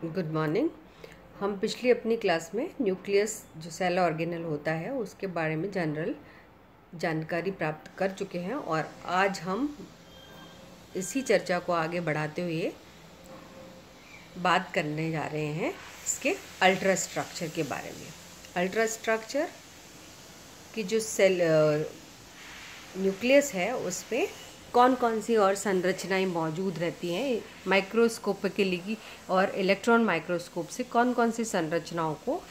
Good morning. हम पिछली अपनी क्लास में न्यूक्लियस जो सेल ऑर्गेनल होता है उसके बारे में जनरल जानकारी प्राप्त कर चुके हैं और आज हम इसी चर्चा को आगे बढ़ाते हुए बात करने जा रहे हैं इसके अल्ट्रा स्ट्रक्चर के बारे में। अल्ट्रा स्ट्रक्चर की जो सेल न्यूक्लियस है उसमें कौन कौन सी और संरचनाएं मौजूद रहती हैं, माइक्रोस्कोपिकली और इलेक्ट्रॉन माइक्रोस्कोप से कौन कौन सी संरचनाओं को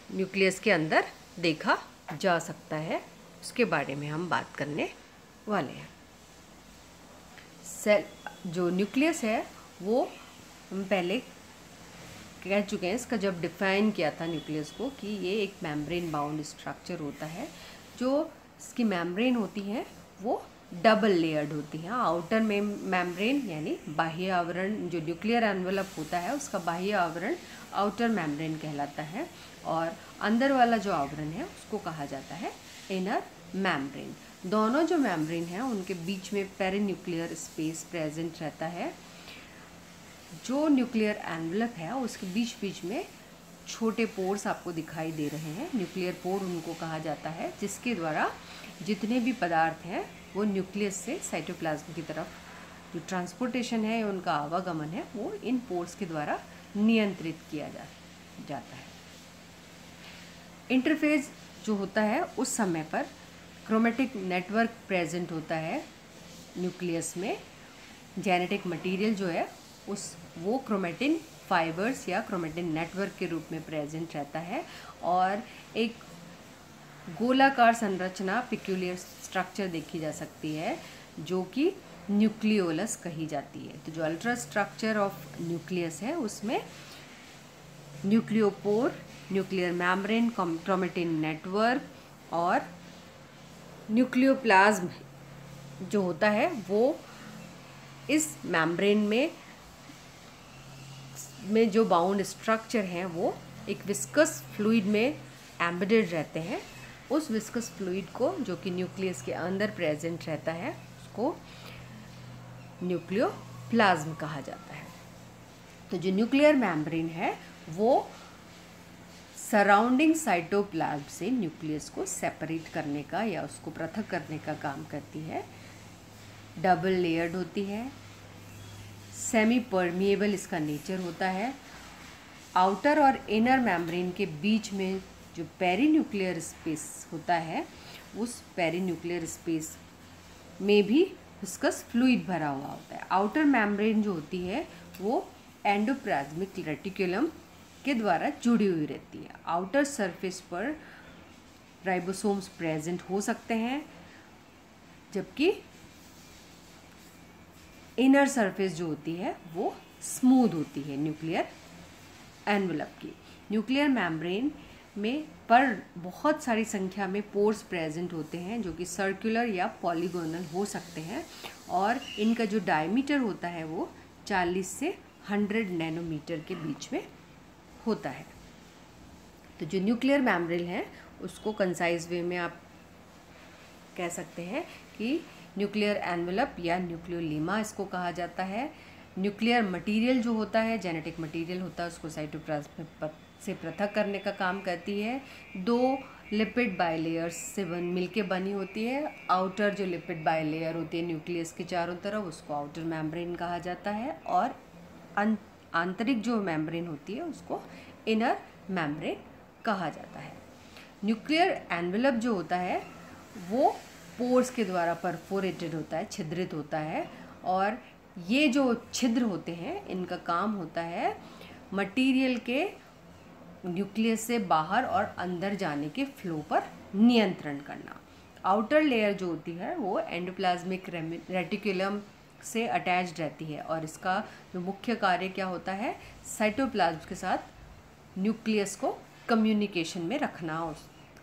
न्यूक्लियस के अंदर देखा जा सकता है, उसके बारे में हम बात करने वाले हैं। सेल जो न्यूक्लियस है वो हम पहले कह चुके हैं, इसका जब डिफाइन किया था न्यूक्लियस को कि ये एक मेम्ब्रेन बाउंड स्ट्रक्चर होता है। जो इसकी मेम्ब्रेन होती है वो डबल लेयर्ड होती हैं। आउटर में मेम्ब्रेन यानी बाह्य आवरण, जो न्यूक्लियर एनवेलप होता है उसका बाह्य आवरण आउटर मेम्ब्रेन कहलाता है और अंदर वाला जो आवरण है उसको कहा जाता है इनर मेम्ब्रेन। दोनों जो मेम्ब्रेन हैं उनके बीच में पेरिन्यूक्लियर स्पेस प्रेजेंट रहता है। जो न्यूक्लियर एनवेलप है उसके बीच बीच में छोटे पोर्स आपको दिखाई दे रहे हैं, न्यूक्लियर पोर उनको कहा जाता है, जिसके द्वारा जितने भी पदार्थ हैं वो न्यूक्लियस से साइटोप्लाज्म की तरफ जो ट्रांसपोर्टेशन है, उनका आवागमन है, वो इन पोर्स के द्वारा नियंत्रित किया जाता है। इंटरफेज जो होता है उस समय पर क्रोमेटिक नेटवर्क प्रेजेंट होता है न्यूक्लियस में। जेनेटिक मटेरियल जो है वो क्रोमेटिन फाइबर्स या क्रोमेटिन नेटवर्क के रूप में प्रेजेंट रहता है और एक गोलाकार संरचना पिक्यूलियर स्ट्रक्चर देखी जा सकती है जो कि न्यूक्लियोलस कही जाती है। तो जो अल्ट्रा स्ट्रक्चर ऑफ न्यूक्लियस है उसमें न्यूक्लियोपोर, न्यूक्लियर मेम्ब्रेन, क्रोमेटिन नेटवर्क और न्यूक्लियोप्लाज्म जो होता है वो इस मेम्ब्रेन में जो बाउंड स्ट्रक्चर हैं वो एक विस्कस फ्लूइड में एम्बेडेड रहते हैं। उस विस्कस फ्लूइड को जो कि न्यूक्लियस के अंदर प्रेजेंट रहता है उसको न्यूक्लियोप्लाज्म कहा जाता है। तो जो न्यूक्लियर मेम्ब्रेन है वो सराउंडिंग साइटोप्लाज्म से न्यूक्लियस को सेपरेट करने का या उसको पृथक करने का काम करती है। डबल लेयर्ड होती है, सेमी परमिएबल इसका नेचर होता है। आउटर और इनर मेम्ब्रेन के बीच में जो पेरीन्यूक्लियर स्पेस होता है उस पेरीन्यूक्लियर स्पेस में भी विस्कस फ्लूइड भरा हुआ होता है। आउटर मेम्ब्रेन जो होती है वो एंडोप्लाज्मिक रेटिकुलम के द्वारा जुड़ी हुई रहती है। आउटर सरफेस पर राइबोसोम्स प्रेजेंट हो सकते हैं, जबकि इनर सरफेस जो होती है वो स्मूथ होती है न्यूक्लियर एनवेलप की। न्यूक्लियर मेम्ब्रेन में पर बहुत सारी संख्या में पोर्स प्रेजेंट होते हैं जो कि सर्कुलर या पॉलीगोनल हो सकते हैं और इनका जो डायमीटर होता है वो 40 से 100 नैनोमीटर के बीच में होता है। तो जो न्यूक्लियर मेम्ब्रेन है उसको कंसाइज वे में आप कह सकते हैं कि न्यूक्लियर एनवेलप या न्यूक्लियोलीमा इसको कहा जाता है। न्यूक्लियर मटेरियल जो होता है, जेनेटिक मटेरियल होता है, उसको साइटोप्लाज्म से पृथक करने का काम करती है। दो लिपिड बाइलेयर्स से मिलके बनी होती है। आउटर जो लिपिड बाइलेयर होती है न्यूक्लियस के चारों तरफ उसको आउटर मेम्ब्रेन कहा जाता है और आंतरिक जो मेम्ब्रेन होती है उसको इनर मेम्ब्रेन कहा जाता है। न्यूक्लियर एनवेलप जो होता है वो पोर्स के द्वारा परफोरेटेड होता है, छिद्रित होता है और ये जो छिद्र होते हैं इनका काम होता है मटेरियल के न्यूक्लियस से बाहर और अंदर जाने के फ्लो पर नियंत्रण करना। आउटर लेयर जो होती है वो एंडोप्लाज्मिक रेटिकुलम से अटैच्ड रहती है और इसका जो मुख्य कार्य क्या होता है, साइटोप्लाज्म के साथ न्यूक्लियस को कम्युनिकेशन में रखना,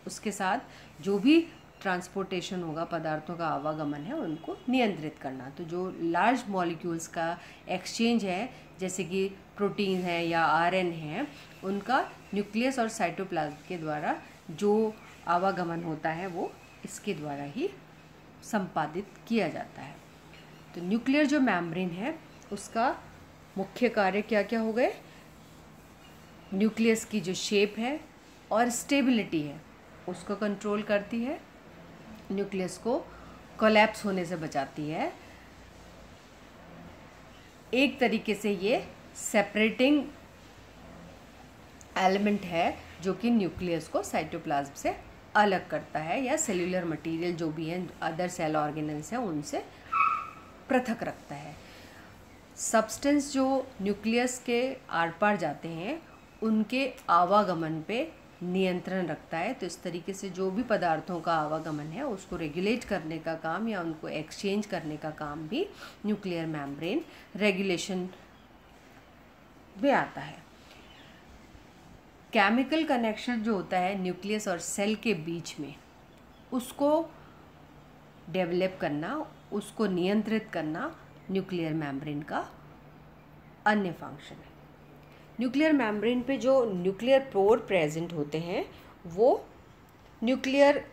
उसके साथ जो भी ट्रांसपोर्टेशन होगा, पदार्थों का आवागमन है, उनको नियंत्रित करना। तो जो लार्ज मॉलिक्यूल्स का एक्सचेंज है जैसे कि प्रोटीन है या आरएन है, उनका न्यूक्लियस और साइटोप्लाज्म के द्वारा जो आवागमन होता है वो इसके द्वारा ही संपादित किया जाता है। तो न्यूक्लियर जो मेम्ब्रेन है उसका मुख्य कार्य क्या क्या हो गए, न्यूक्लियस की जो शेप है और स्टेबिलिटी है उसको कंट्रोल करती है, न्यूक्लियस को कोलैप्स होने से बचाती है। एक तरीके से ये सेपरेटिंग एलिमेंट है जो कि न्यूक्लियस को साइटोप्लाज्म से अलग करता है, या सेल्यूलर मटेरियल जो भी है अदर सेल ऑर्गेनल्स हैं उनसे पृथक रखता है। सब्सटेंस जो न्यूक्लियस के आर पार जाते हैं उनके आवागमन पे नियंत्रण रखता है। तो इस तरीके से जो भी पदार्थों का आवागमन है उसको रेगुलेट करने का काम या उनको एक्सचेंज करने का काम भी न्यूक्लियर मेम्ब्रेन रेगुलेशन में आता है। केमिकल कनेक्शन जो होता है न्यूक्लियस और सेल के बीच में, उसको डेवलप करना, उसको नियंत्रित करना न्यूक्लियर मेम्ब्रेन का अन्य फंक्शन है। न्यूक्लियर मेम्ब्रेन पे जो न्यूक्लियर पोर प्रेजेंट होते हैं वो न्यूक्लियर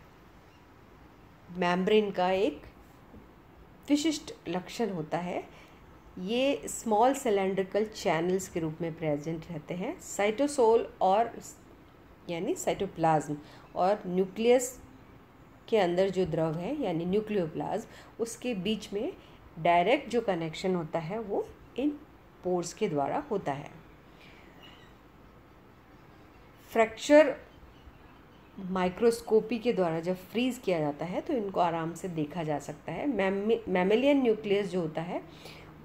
मेम्ब्रेन का एक विशिष्ट लक्षण होता है। ये स्मॉल सिलेंड्रिकल चैनल्स के रूप में प्रेजेंट रहते हैं। साइटोसोल और यानी साइटोप्लाज्म और न्यूक्लियस के अंदर जो द्रव है यानी न्यूक्लियोप्लाज्म, उसके बीच में डायरेक्ट जो कनेक्शन होता है वो इन पोर्स के द्वारा होता है। फ्रैक्चर माइक्रोस्कोपी के द्वारा जब फ्रीज किया जाता है तो इनको आराम से देखा जा सकता है। मैमेलियन न्यूक्लियस जो होता है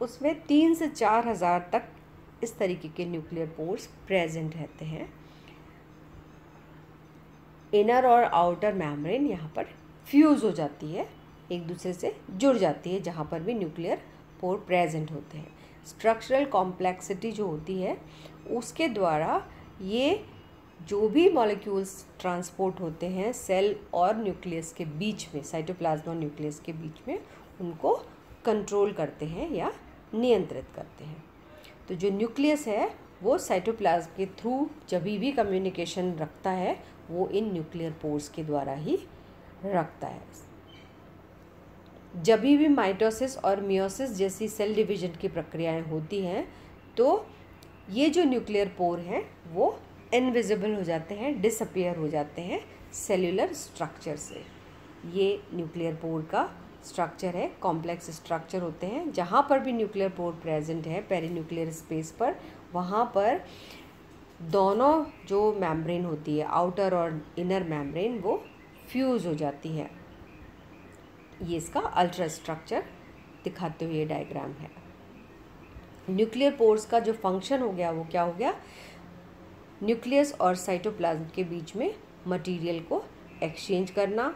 उसमें 3 से 4 हज़ार तक इस तरीके के न्यूक्लियर पोर्स प्रेजेंट रहते हैं। इनर और आउटर मेम्ब्रेन यहाँ पर फ्यूज़ हो जाती है, एक दूसरे से जुड़ जाती है जहाँ पर भी न्यूक्लियर पोर प्रेजेंट होते हैं। स्ट्रक्चरल कॉम्प्लेक्सिटी जो होती है उसके द्वारा ये जो भी मॉलिक्यूल्स ट्रांसपोर्ट होते हैं सेल और न्यूक्लियस के बीच में, साइटोप्लाज्म और न्यूक्लियस के बीच में, उनको कंट्रोल करते हैं या नियंत्रित करते हैं। तो जो न्यूक्लियस है वो साइटोप्लाज्म के थ्रू जब भी कम्युनिकेशन रखता है वो इन न्यूक्लियर पोर्स के द्वारा ही रखता है। जब भी माइटोसिस और मियोसिस जैसी सेल डिवीजन की प्रक्रियाएं होती हैं तो ये जो न्यूक्लियर पोर हैं वो इनविजिबल हो जाते हैं, डिसअपियर हो जाते हैं सेल्यूलर स्ट्रक्चर से। ये न्यूक्लियर पोर का स्ट्रक्चर है। कॉम्प्लेक्स स्ट्रक्चर होते हैं। जहाँ पर भी न्यूक्लियर पोर प्रेजेंट है पेरीन्यूक्लियर स्पेस पर, वहाँ पर दोनों जो मेम्ब्रेन होती है आउटर और इनर मेम्ब्रेन वो फ्यूज़ हो जाती है। ये इसका अल्ट्रा स्ट्रक्चर दिखाते हुए डायग्राम है। न्यूक्लियर पोर्स का जो फंक्शन हो गया वो क्या हो गया, न्यूक्लियस और साइटोप्लाज्म के बीच में मटेरियल को एक्सचेंज करना।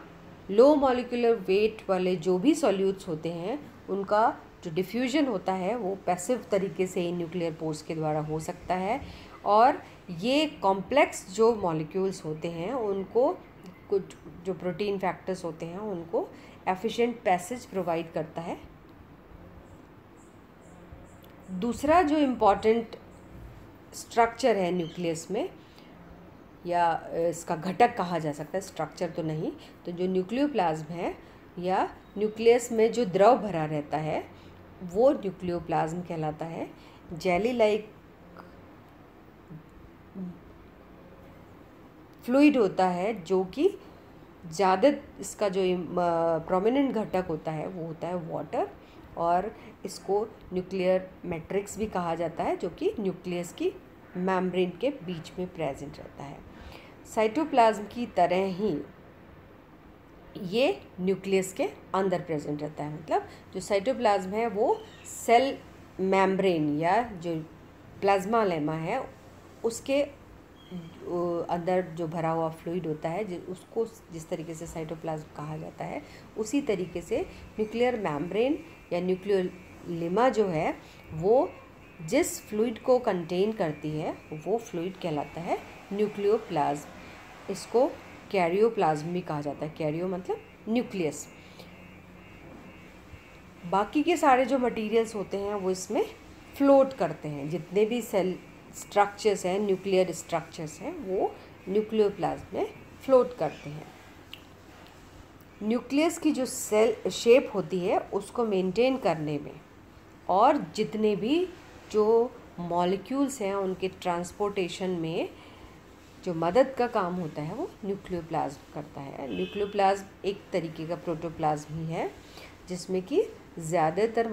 लो मॉलिक्यूलर वेट वाले जो भी सॉल्यूट्स होते हैं उनका जो डिफ्यूजन होता है वो पैसिव तरीके से न्यूक्लियर पोर्स के द्वारा हो सकता है। और ये कॉम्प्लेक्स जो मॉलिक्यूल्स होते हैं उनको, कुछ जो प्रोटीन फैक्टर्स होते हैं उनको एफिशिएंट पैसेज प्रोवाइड करता है। दूसरा जो इम्पॉर्टेंट स्ट्रक्चर है न्यूक्लियस में, या इसका घटक कहा जा सकता है, स्ट्रक्चर तो नहीं, तो जो न्यूक्लियोप्लाज्म है या न्यूक्लियस में जो द्रव भरा रहता है वो न्यूक्लियोप्लाज्म कहलाता है। जेली लाइक फ्लूइड होता है जो कि ज़्यादा, इसका जो प्रोमिनेंट घटक होता है वो होता है वाटर, और इसको न्यूक्लियर मैट्रिक्स भी कहा जाता है जो कि न्यूक्लियस की मेम्ब्रेन के बीच में प्रेजेंट रहता है। साइटोप्लाज्म की तरह ही ये न्यूक्लियस के अंदर प्रेजेंट रहता है। मतलब जो साइटोप्लाज्म है वो सेल मेम्ब्रेन या जो प्लाज्मा लेमा है उसके अंदर जो भरा हुआ फ्लूइड होता है उसको जिस तरीके से साइटोप्लाज्म कहा जाता है, उसी तरीके से न्यूक्लियर मेम्ब्रेन या न्यूक्लियर लेमा जो है वो जिस फ्लूइड को कंटेन करती है वो फ्लूइड कहलाता है न्यूक्लियोप्लाज्म। इसको कैरियोप्लाज्म भी कहा जाता है। कैरियो मतलब न्यूक्लियस। बाकी के सारे जो मटेरियल्स होते हैं वो इसमें फ्लोट करते हैं। जितने भी सेल स्ट्रक्चर्स हैं, न्यूक्लियर स्ट्रक्चर्स हैं, वो न्यूक्लियोप्लाज्म में फ्लोट करते हैं। न्यूक्लियस की जो सेल शेप होती है उसको मेंटेन करने में और जितने भी जो मॉलिक्यूल्स हैं उनके ट्रांसपोर्टेशन में जो मदद का काम होता है वो न्यूक्लियोप्लाज्म करता है। न्यूक्लियोप्लाज्म एक तरीके का प्रोटोप्लाज्म ही है जिसमें कि ज़्यादा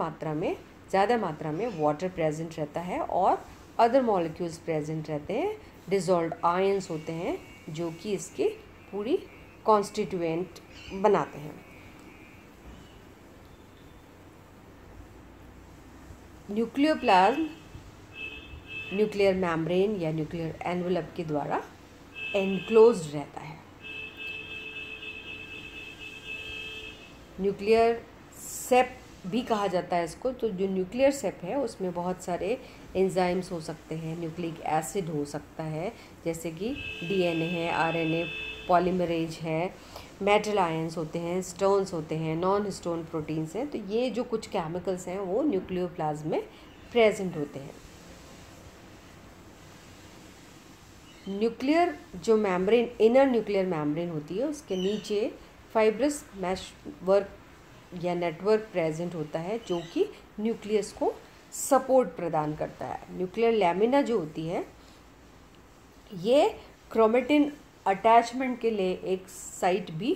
मात्रा में वाटर प्रेजेंट रहता है और अदर मॉलिक्यूल्स प्रेजेंट रहते हैं, डिसॉल्व्ड आयंस होते हैं जो कि इसकी पूरी कॉन्स्टिट्यूएंट बनाते हैं। न्यूक्लियोप्लाज्म न्यूक्लियर मेम्ब्रेन या न्यूक्लियर एनवेलप के द्वारा एनक्लोज्ड रहता है। न्यूक्लियर सेप भी कहा जाता है इसको। तो जो न्यूक्लियर सेप है उसमें बहुत सारे एंजाइम्स हो सकते हैं, न्यूक्लिक एसिड हो सकता है जैसे कि डीएनए है, आरएनए, पॉलीमरेज है, मेटल आयंस होते हैं, स्टोन्स होते हैं, नॉन हिस्टोन प्रोटीन्स हैं। तो ये जो कुछ केमिकल्स हैं वो न्यूक्लियोप्लाज्म में प्रेजेंट होते हैं। न्यूक्लियर जो मेम्ब्रेन, इनर न्यूक्लियर मेम्ब्रेन होती है, उसके नीचे फाइब्रस मैश वर्क या नेटवर्क प्रेजेंट होता है जो कि न्यूक्लियस को सपोर्ट प्रदान करता है। न्यूक्लियर लैमिना जो होती है ये क्रोमेटिन अटैचमेंट के लिए एक साइट भी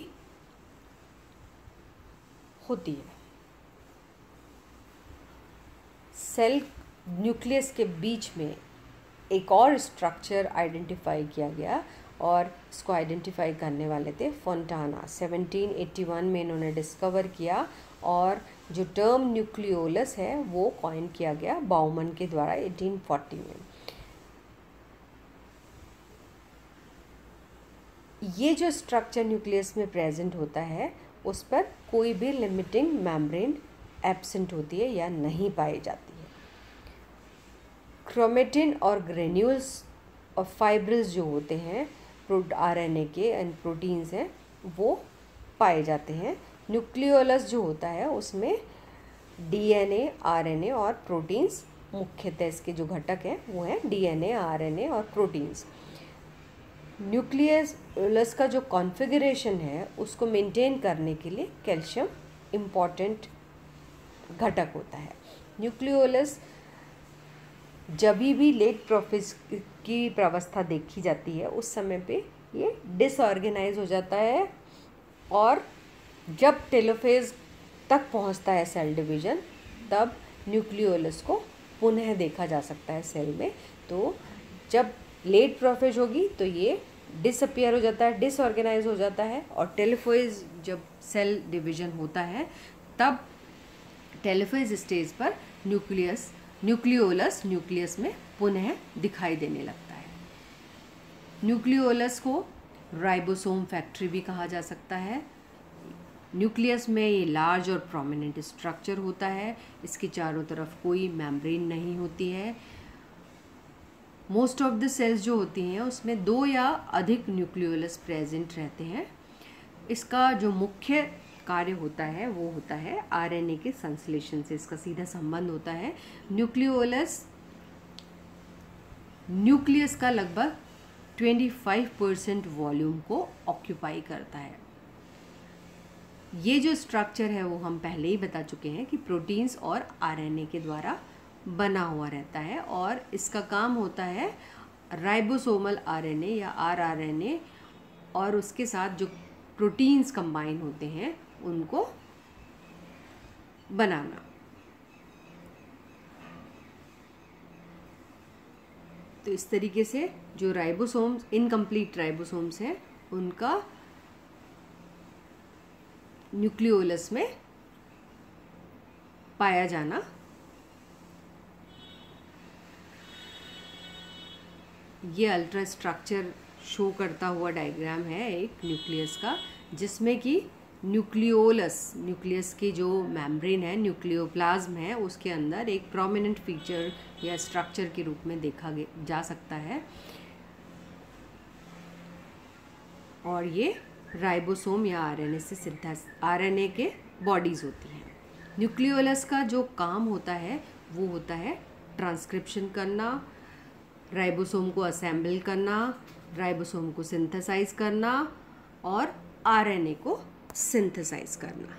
होती है। सेल न्यूक्लियस के बीच में एक और स्ट्रक्चर आइडेंटिफाई किया गया और इसको आइडेंटिफाई करने वाले थे फोंटाना। 1781 में इन्होंने डिस्कवर किया और जो टर्म न्यूक्लियोलस है वो कॉइन किया गया बाउमन के द्वारा 1840 में। ये जो स्ट्रक्चर न्यूक्लियस में प्रेजेंट होता है उस पर कोई भी लिमिटिंग मेम्ब्रेन एब्सेंट होती है या नहीं पाई जाती है। क्रोमेटिन और ग्रेन्यूल्स और फाइब्रिल्स जो होते हैं आरएनए के एंड प्रोटीन्स हैं वो पाए जाते हैं। न्यूक्लियोलस जो होता है उसमें डीएनए, आरएनए और प्रोटीन्स मुख्यतः इसके जो घटक हैं वो हैं डीएनए, आरएनए और प्रोटीन्स। न्यूक्लियोलस का जो कॉन्फ़िगरेशन है उसको मेंटेन करने के लिए कैल्शियम इम्पॉर्टेंट घटक होता है। न्यूक्लियोलस जब भी लेट प्रोफेज की प्रावस्था देखी जाती है उस समय पे ये डिसऑर्गेनाइज हो जाता है और जब टेलोफेज तक पहुंचता है सेल डिवीज़न तब न्यूक्लियोलस को पुनः देखा जा सकता है सेल में। तो जब लेट प्रोफेज होगी तो ये डिसअपियर हो जाता है, डिसऑर्गेनाइज हो जाता है और टेलोफेज जब सेल डिवीज़न होता है तब टेलोफेज स्टेज पर न्यूक्लियोलस न्यूक्लियस में पुनः दिखाई देने लगता है। न्यूक्लियोलस को राइबोसोम फैक्ट्री भी कहा जा सकता है। न्यूक्लियस में ये लार्ज और प्रोमिनेंट स्ट्रक्चर होता है, इसके चारों तरफ कोई मेम्ब्रेन नहीं होती है। मोस्ट ऑफ द सेल्स जो होती हैं उसमें 2 या अधिक न्यूक्लियोलस प्रेजेंट रहते हैं। इसका जो मुख्य कार्य होता है वो होता है आरएनए के संश्लेषण से, इसका सीधा संबंध होता है। न्यूक्लियस का लगभग 25% वॉल्यूम को ऑक्यूपाई करता है। ये जो स्ट्रक्चर है वो हम पहले ही बता चुके हैं कि प्रोटीन्स और आरएनए के द्वारा बना हुआ रहता है और इसका काम होता है राइबोसोमल आरएनए या आरआरएनए और उसके साथ जो प्रोटीन्स कंबाइन होते हैं उनको बनाना। तो इस तरीके से जो राइबोसोम्स, इनकम्प्लीट राइबोसोम्स हैं उनका न्यूक्लियोलस में पाया जाना। ये अल्ट्रा स्ट्रक्चर शो करता हुआ डायग्राम है एक न्यूक्लियस का, जिसमें कि न्यूक्लियस की जो मेम्ब्रेन है, न्यूक्लियोप्लाज्म है, उसके अंदर एक प्रोमिनेंट फीचर या स्ट्रक्चर के रूप में देखा जा सकता है और ये राइबोसोम या आरएनए के बॉडीज़ होती हैं। न्यूक्लियोलस का जो काम होता है वो होता है ट्रांसक्रिप्शन करना, राइबोसोम को असेंबल करना, राइबोसोम को सिंथेसाइज करना और आरएनए को सिंथेसाइज करना।